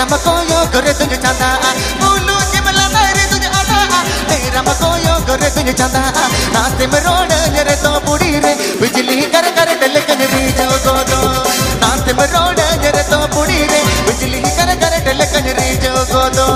तेरा मकोयो करे तुझे चांदा बोलू जिमला नारे तुझे आना तेरा मकोयो करे तुझे चांदा नाते में रोड जरे तो बुढ़ी रे बिजली कर कर डलकन री जो गोदो नाते में रोड जरे तो बुढ़ी रे बिजली कर कर डलकन री जो गोदो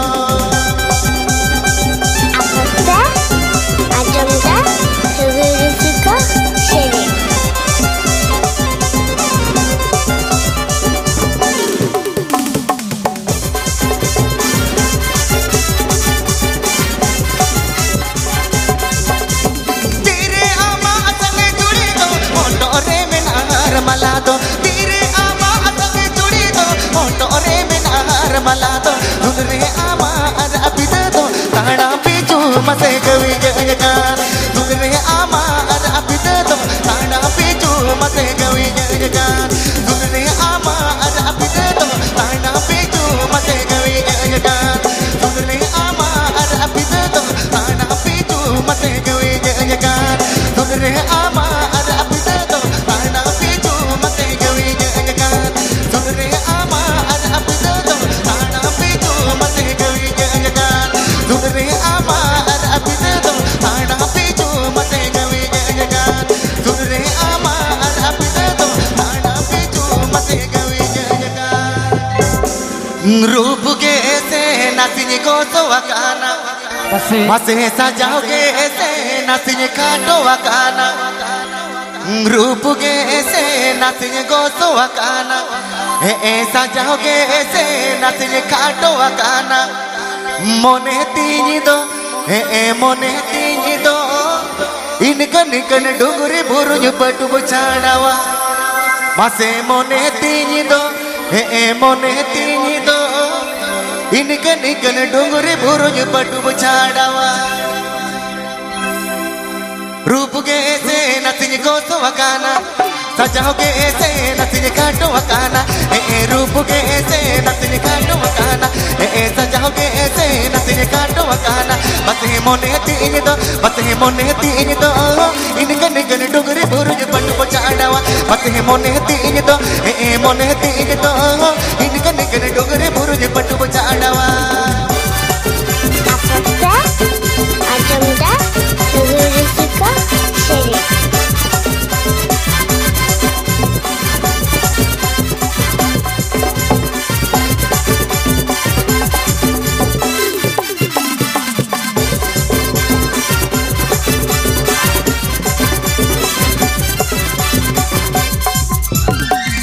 malado dunre ama ada apido tana pichu mase gawi jagakan dunre ama ada apido tana pichu mase gawi jagakan dunre ama ada apido tana pichu mase gawi jagakan dunre ama ada apido tana pichu mase gawi jagakan dunre ama ada apido tana pichu mase gawi jagakan dunre ama ada apido रूप के ऐसे नासिनी को तो वकाना मसे सजाओगे ऐसे नासिनी काटो वकाना रूप के ऐसे नासिनी को तो वकाना ऐसा जाओगे ऐसे नासिनी काटो वकाना मोने तीनी दो मोने तीनी दो इनकन इनकन डुगरी बुरुज पटु बुचाड़ावा मसे मोने तीनी दो मोने तीनी दो इनकन इनकन डुंगरे बुरुज पटु बुचाड़ावा रूप के ऐसे नसिनी को तो वकाना सजाओगे ऐसे नसिनी काटो वकाना रूप के ऐसे नसिनी काटो वकाना सजाओगे ऐसे नसिनी काटो वकाना बस मोने तीनी दो इनकन इनकन डुंगरे बुरुज पटु बुचाड़ावा बस मोने तीनी दो इनकन इनकन डुंगरे बुरुज पटु बुचाड़ावा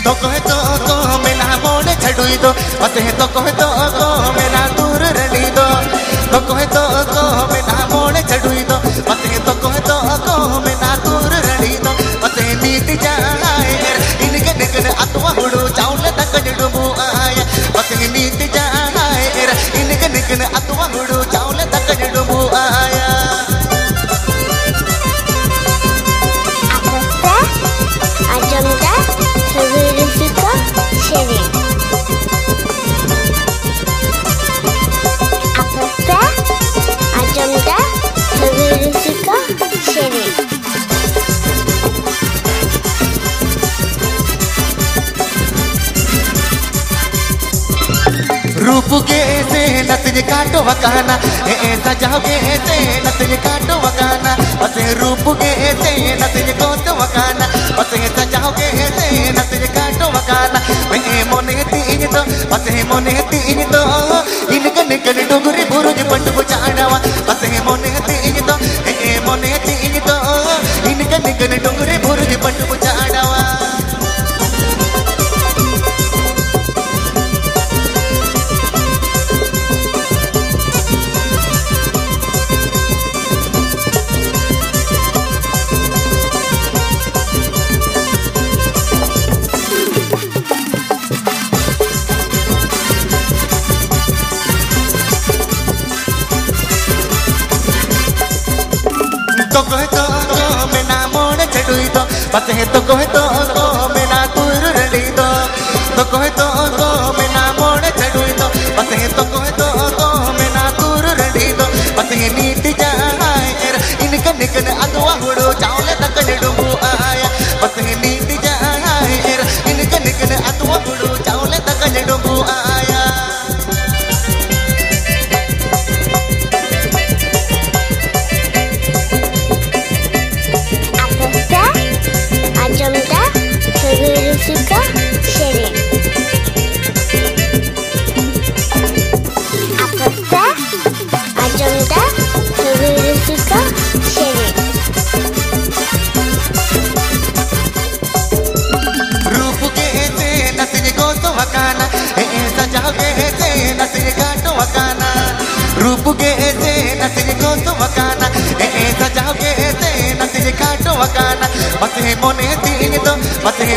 तो कहे तो मेरा मोने छड़ुई दो बस है तो कहे तो मेरा दूर रड़ी दो तो कहे तो मेरा मोने छड़ुई दो बस है तो कहे तो मेरा दूर रड़ी दो बस है नीति जाए इनके निकल अतवा हुड़ू चावल तक डुबू आया बस है नीति जाए इनके निकल अतवा हुड़ू चावल तक डुबू आया रूप के ऐसे नसिनी काटो वकाना ऐसा जाओगे ऐसे नसिनी काटो वकाना बस रूप के ऐसे नसिनी को तो वकाना बस ऐसा जाओगे ऐसे नसिनी काटो वकाना मोने तीन दो बस मोने तीन दो इनकन इनकन डुगरी बुरुज पटु बुचाड़ावा बस मोने तीन दो इनकन इनकन डुगरी बुरुज पटु बुचाड़ावा तो कहे तो मेरा मोने छड़ुई दो बस है तो कहे तो मेरा दूर रड़ी दो तो कहे तो मेरा मोने छड़ुई दो बस है तो कहे तो मेरा दूर रड़ी दो बस है नीति जाए इनकन इनकन अगवा हुड़ो चावल तक डुबू आया बस है नीति जाए इनकन इनकन अगवा हुड़ो चावल तक डुबू आया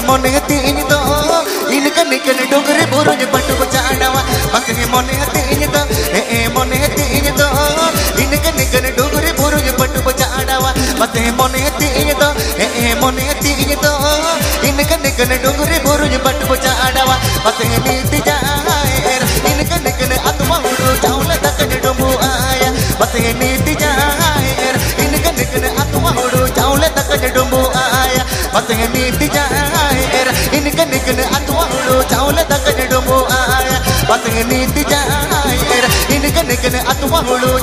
मोने तीन तो इनका निकल डोगरे बोरों जे पट्टू बचाड़ावा बस मोने तीन तो मोने तीन तो इनका निकल डोगरे बोरों जे पट्टू बचाड़ावा बस मोने तीन तो इनका निकल डोगरे बोरों जे पट्टू बचाड़ावा बस नीति जाए इनका निकल आत्मा उड़ो चावल तक डुबू आया बस नीति जाए इनका निकल आत्मा उड़ो चावल तक डुबू आया बस नीति जाए इनका निकल आत्मा उड़ो चावल तक डुबू आया बस नीति जाए इनका निकल आत्मा उड़ो